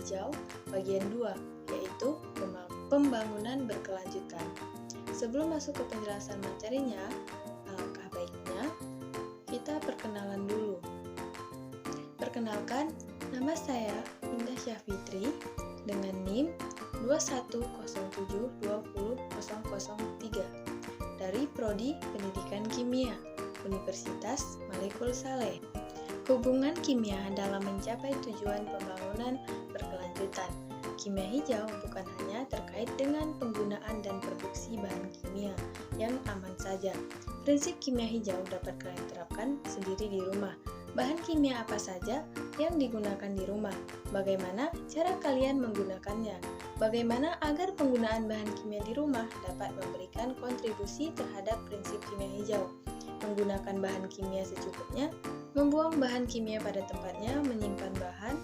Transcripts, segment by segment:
hijau bagian 2, yaitu pembangunan berkelanjutan. Sebelum masuk ke penjelasan materinya, alangkah baiknya kita perkenalan dulu. Perkenalkan, nama saya Indah Syafitri dengan NIM 2107200003 dari Prodi Pendidikan Kimia, Universitas Malikul Saleh. Hubungan kimia dalam mencapai tujuan pembangunan berkelanjutan. Kimia hijau bukan hanya terkait dengan penggunaan dan produksi bahan kimia yang aman saja. Prinsip kimia hijau dapat kalian terapkan sendiri di rumah. Bahan kimia apa saja yang digunakan di rumah? Bagaimana cara kalian menggunakannya? Bagaimana agar penggunaan bahan kimia di rumah dapat memberikan kontribusi terhadap prinsip kimia hijau? Menggunakan bahan kimia secukupnya, membuang bahan kimia pada tempatnya, menyimpan bahan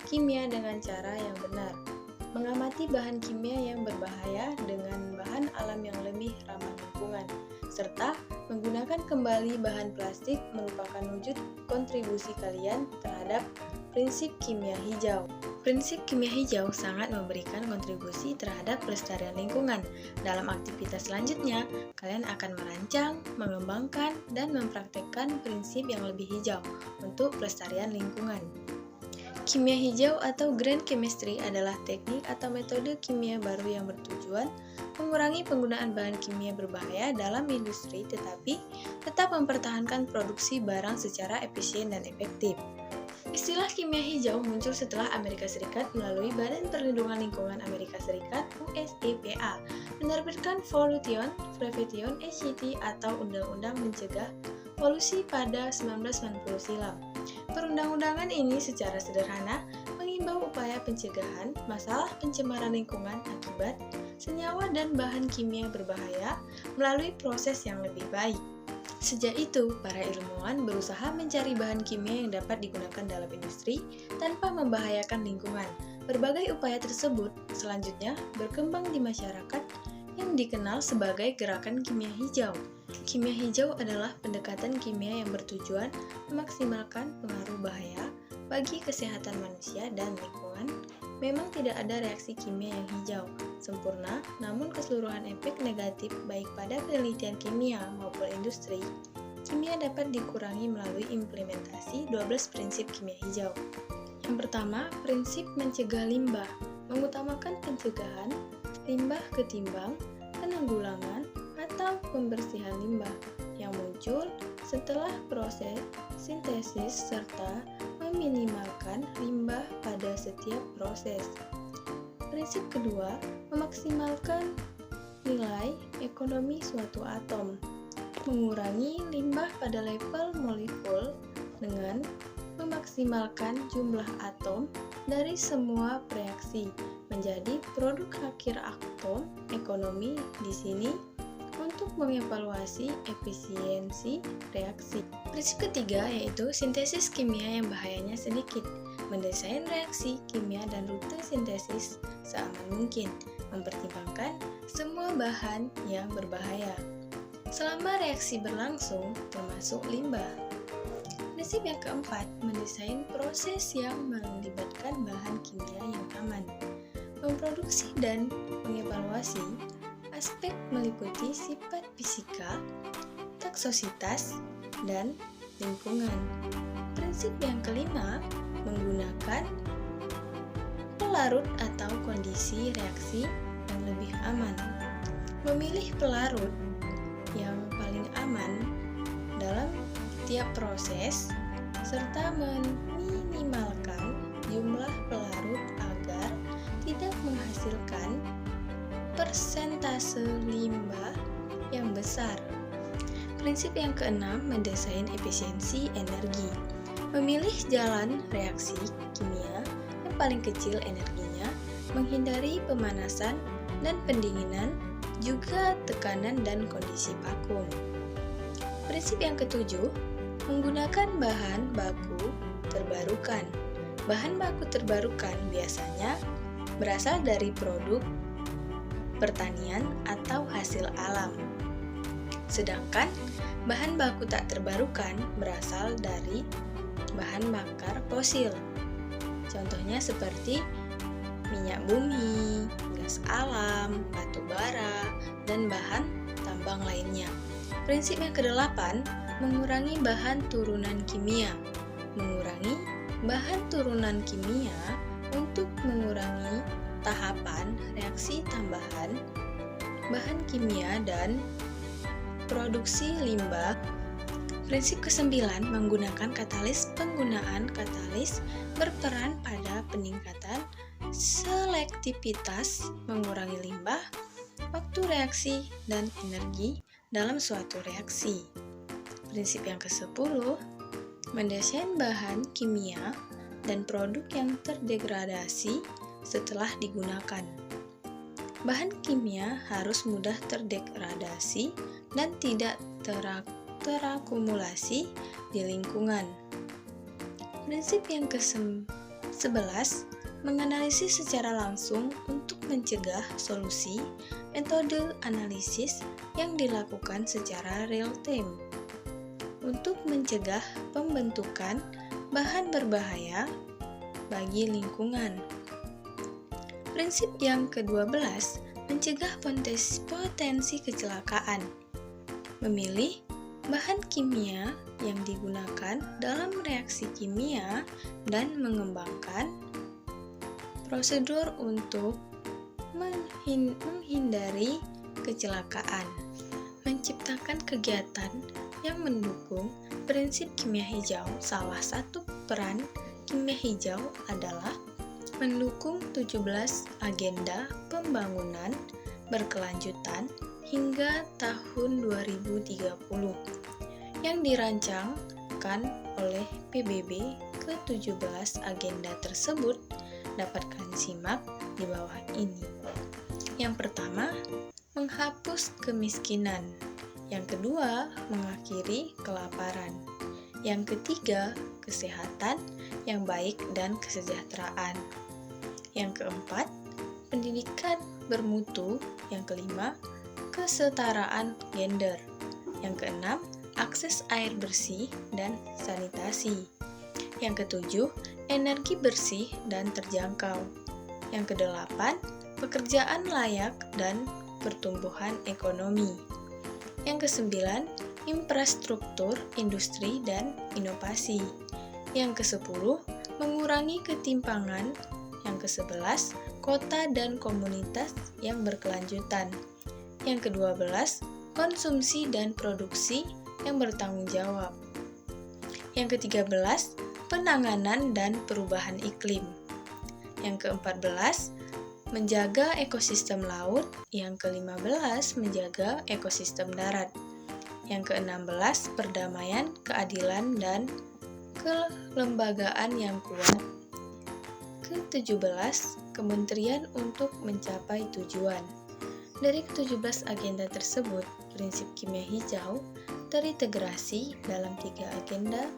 kimia dengan cara yang benar, mengamati bahan kimia yang berbahaya dengan bahan alam yang lebih ramah lingkungan, serta menggunakan kembali bahan plastik merupakan wujud kontribusi kalian terhadap prinsip kimia hijau. Prinsip kimia hijau sangat memberikan kontribusi terhadap pelestarian lingkungan. Dalam aktivitas selanjutnya, kalian akan merancang, mengembangkan, dan mempraktekkan prinsip yang lebih hijau untuk pelestarian lingkungan. Kimia hijau atau green chemistry adalah teknik atau metode kimia baru yang bertujuan mengurangi penggunaan bahan kimia berbahaya dalam industri tetapi tetap mempertahankan produksi barang secara efisien dan efektif. Istilah kimia hijau muncul setelah Amerika Serikat melalui Badan Perlindungan Lingkungan Amerika Serikat (USEPA) menerbitkan Pollution Prevention Act atau Undang-Undang Mencegah Polusi pada 1990 silam. Perundang-undangan ini secara sederhana mengimbau upaya pencegahan masalah pencemaran lingkungan akibat senyawa dan bahan kimia berbahaya melalui proses yang lebih baik. Sejak itu, para ilmuwan berusaha mencari bahan kimia yang dapat digunakan dalam industri tanpa membahayakan lingkungan. Berbagai upaya tersebut selanjutnya berkembang di masyarakat yang dikenal sebagai gerakan kimia hijau. Kimia hijau adalah pendekatan kimia yang bertujuan memaksimalkan pengaruh bahaya bagi kesehatan manusia dan lingkungan. Memang tidak ada reaksi kimia yang hijau sempurna, namun keseluruhan efek negatif baik pada penelitian kimia maupun industri kimia dapat dikurangi melalui implementasi 12 prinsip kimia hijau. Yang pertama, prinsip mencegah limbah, mengutamakan pencegahan limbah ketimbang penanggulangan atau pembersihan limbah yang muncul setelah proses sintesis serta meminimalkan limbah pada setiap proses. Prinsip kedua, memaksimalkan nilai ekonomi suatu atom, mengurangi limbah pada level molekul dengan memaksimalkan jumlah atom dari semua reaksi menjadi produk akhir atom ekonomi di sini untuk mengevaluasi efisiensi reaksi. Prinsip ketiga yaitu sintesis kimia yang bahayanya sedikit, mendesain reaksi kimia dan rute sintesis seaman mungkin, mempertimbangkan semua bahan yang berbahaya selama reaksi berlangsung termasuk limbah. Prinsip yang keempat, mendesain proses yang melibatkan bahan kimia yang aman, memproduksi dan mengevaluasi aspek meliputi sifat fisika, toksisitas, dan lingkungan. Prinsip yang kelima, menggunakan pelarut atau kondisi reaksi yang lebih aman. Memilih pelarut yang paling aman dalam tiap proses serta meminimalkan jumlah pelarut agar tidak menghasilkan persentase limbah yang besar. Prinsip yang keenam, mendesain efisiensi energi. Memilih jalan reaksi kimia yang paling kecil energinya, menghindari pemanasan dan pendinginan, juga tekanan dan kondisi vakum. Prinsip yang ketujuh, menggunakan bahan baku terbarukan. Bahan baku terbarukan biasanya berasal dari produk pertanian atau hasil alam. Sedangkan bahan baku tak terbarukan berasal dari bahan bakar fosil. Contohnya seperti minyak bumi, gas alam, batu bara, dan bahan tambang lainnya. Prinsip yang kedelapan, mengurangi bahan turunan kimia. Mengurangi bahan turunan kimia untuk mengurangi tahapan reaksi tambahan bahan kimia dan produksi limbah. Prinsip ke-9, menggunakan katalis. Penggunaan katalis berperan pada peningkatan selektivitas, mengurangi limbah, waktu reaksi, dan energi dalam suatu reaksi. Prinsip yang ke-10, mendesain bahan kimia dan produk yang terdegradasi setelah digunakan. Bahan kimia harus mudah terdegradasi dan tidak terakumulasi di lingkungan. Prinsip yang ke-11, menganalisis secara langsung untuk mencegah solusi. Metode analisis yang dilakukan secara real time untuk mencegah pembentukan bahan berbahaya bagi lingkungan. Prinsip yang ke-12, mencegah potensi kecelakaan. Memilih bahan kimia yang digunakan dalam reaksi kimia dan mengembangkan prosedur untuk menghindari kecelakaan. Menciptakan kegiatan yang mendukung prinsip kimia hijau. Salah satu peran kimia hijau adalah mendukung 17 agenda pembangunan berkelanjutan hingga tahun 2030 yang dirancangkan oleh PBB. Ke-17 agenda tersebut dapatkan simak di bawah ini. Yang pertama, menghapus kemiskinan. Yang kedua, mengakhiri kelaparan. Yang ketiga, kesehatan yang baik dan kesejahteraan. Yang keempat, pendidikan bermutu. Yang kelima, kesetaraan gender. Yang keenam, akses air bersih dan sanitasi. Yang ketujuh, energi bersih dan terjangkau. Yang kedelapan, pekerjaan layak dan pertumbuhan ekonomi. Yang kesembilan, infrastruktur, industri, dan inovasi. Yang kesepuluh, mengurangi ketimpangan. Yang ke-11, kota dan komunitas yang berkelanjutan. Yang ke-12, konsumsi dan produksi yang bertanggung jawab. Yang ke-13, penanganan dan perubahan iklim. Yang ke-14, menjaga ekosistem laut. Yang ke-15, menjaga ekosistem darat. Yang ke-16, perdamaian, keadilan, dan kelembagaan yang kuat. Ke-17, kementerian untuk mencapai tujuan. Dari ke-17 agenda tersebut, prinsip kimia hijau terintegrasi dalam 3 agenda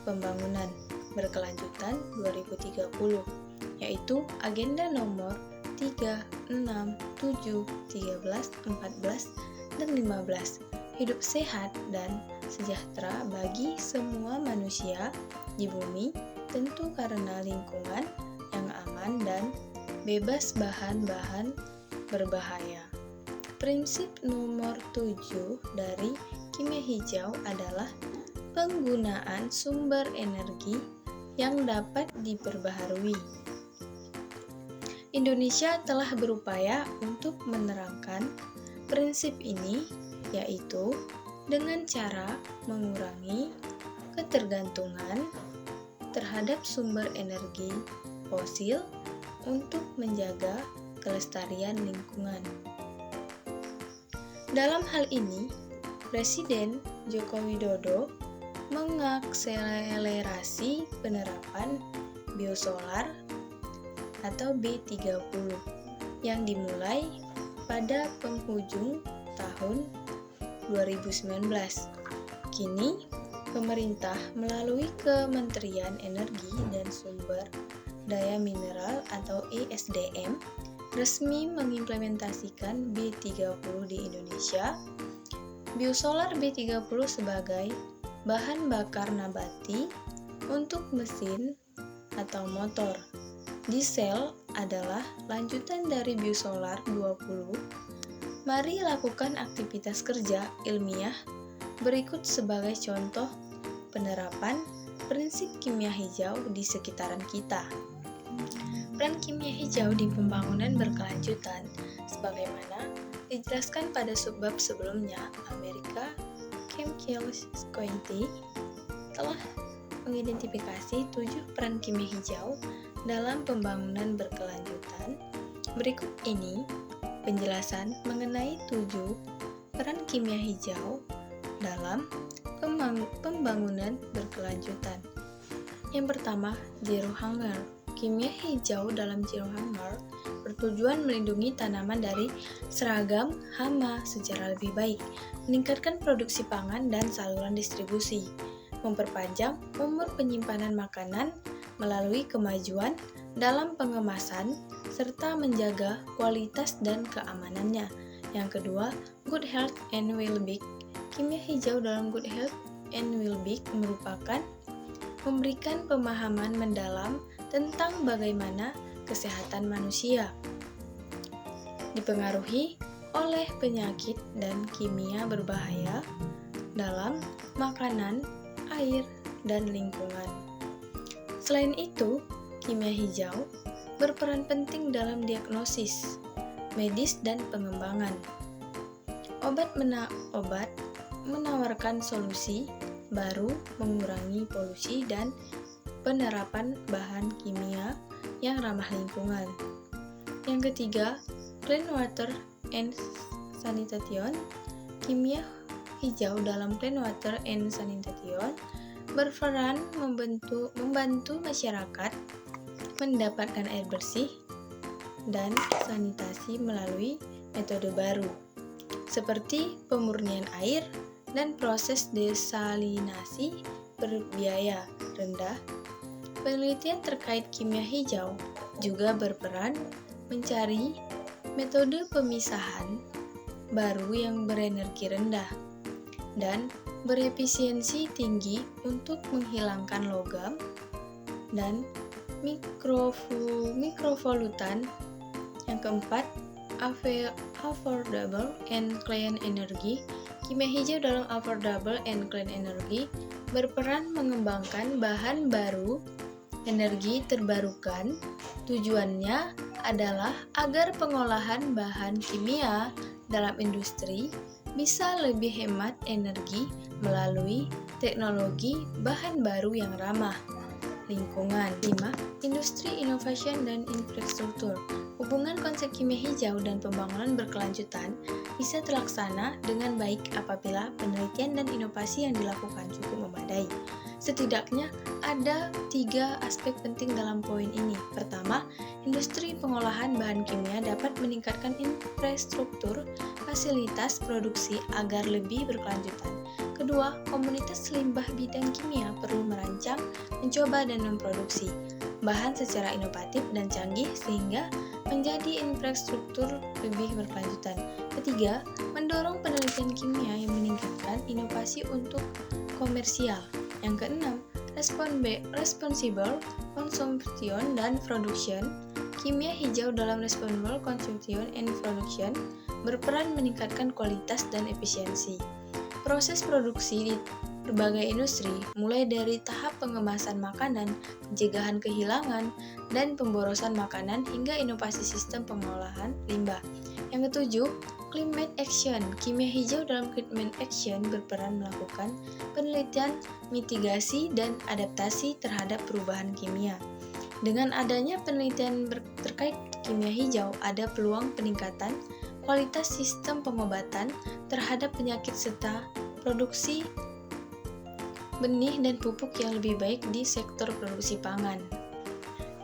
pembangunan berkelanjutan 2030, yaitu agenda nomor 3, 6, 7, 13, 14, dan 15. Hidup sehat dan sejahtera bagi semua manusia di bumi, tentu karena lingkungan yang aman dan bebas bahan-bahan berbahaya. Prinsip nomor 7 dari kimia hijau adalah penggunaan sumber energi yang dapat diperbaharui. Indonesia telah berupaya untuk menerapkan prinsip ini, yaitu dengan cara mengurangi ketergantungan terhadap sumber energi fosil untuk menjaga kelestarian lingkungan. Dalam hal ini, Presiden Joko Widodo mengakselerasi penerapan biosolar atau B30 yang dimulai pada penghujung tahun 2019. Kini, pemerintah melalui Kementerian Energi dan Sumber Daya Mineral atau ESDM resmi mengimplementasikan B30 di Indonesia. Biosolar B30 sebagai bahan bakar nabati untuk mesin atau motor, diesel adalah lanjutan dari Biosolar 20. Mari lakukan aktivitas kerja ilmiah berikut sebagai contoh penerapan prinsip kimia hijau di sekitaran kita. Peran kimia hijau di pembangunan berkelanjutan sebagaimana dijelaskan pada subbab sebelumnya. American Chemical Society telah mengidentifikasi 7 peran kimia hijau dalam pembangunan berkelanjutan. Berikut ini penjelasan mengenai 7 peran kimia hijau dalam pembangunan berkelanjutan. Yang pertama, zero hunger. Kimia hijau dalam zero hunger bertujuan melindungi tanaman dari seragam hama secara lebih baik, meningkatkan produksi pangan dan saluran distribusi, memperpanjang umur penyimpanan makanan melalui kemajuan dalam pengemasan, serta menjaga kualitas dan keamanannya. Yang kedua, good health and well-being. Kimia hijau dalam good health and well-being merupakan memberikan pemahaman mendalam tentang bagaimana kesehatan manusia dipengaruhi oleh penyakit dan kimia berbahaya dalam makanan, air, dan lingkungan. Selain itu, kimia hijau berperan penting dalam diagnosis medis dan pengembangan. Obat menawarkan solusi baru mengurangi polusi dan penerapan bahan kimia yang ramah lingkungan. Yang ketiga, clean water and sanitation. Kimia hijau dalam clean water and sanitation berperan membantu masyarakat mendapatkan air bersih dan sanitasi melalui metode baru, seperti pemurnian air dan proses desalinasi berbiaya rendah. Penelitian terkait kimia hijau juga berperan mencari metode pemisahan baru yang berenergi rendah dan berefisiensi tinggi untuk menghilangkan logam dan mikropolutan. Yang keempat, affordable and clean energy. Kimia hijau dalam affordable and clean energy berperan mengembangkan bahan baru energi terbarukan. Tujuannya adalah agar pengolahan bahan kimia dalam industri bisa lebih hemat energi melalui teknologi bahan baru yang ramah lingkungan. 5. Industri, innovation, dan infrastruktur. Hubungan konsep kimia hijau dan pembangunan berkelanjutan bisa terlaksana dengan baik apabila penelitian dan inovasi yang dilakukan cukup memadai. Setidaknya ada 3 aspek penting dalam poin ini. Pertama, industri pengolahan bahan kimia dapat meningkatkan infrastruktur fasilitas produksi agar lebih berkelanjutan. Kedua, komunitas limbah bidang kimia perlu merancang, mencoba, dan memproduksi bahan secara inovatif dan canggih sehingga menjadi infrastruktur lebih berkelanjutan. Ketiga, mendorong penelitian kimia yang meningkatkan inovasi untuk komersial. Yang keenam, responsible consumption dan production. Kimia hijau dalam responsible consumption and production berperan meningkatkan kualitas dan efisiensi proses produksi di berbagai industri, mulai dari tahap pengemasan makanan, pencegahan kehilangan, dan pemborosan makanan hingga inovasi sistem pengolahan limbah. Yang ketujuh, climate action. Kimia hijau dalam climate action berperan melakukan penelitian, mitigasi, dan adaptasi terhadap perubahan kimia. Dengan adanya penelitian terkait kimia hijau, ada peluang peningkatan kualitas sistem pengobatan terhadap penyakit serta produksi benih dan pupuk yang lebih baik di sektor produksi pangan.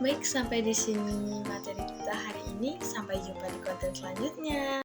Baik, sampai di sini materi kita hari ini. Sampai jumpa di konten selanjutnya.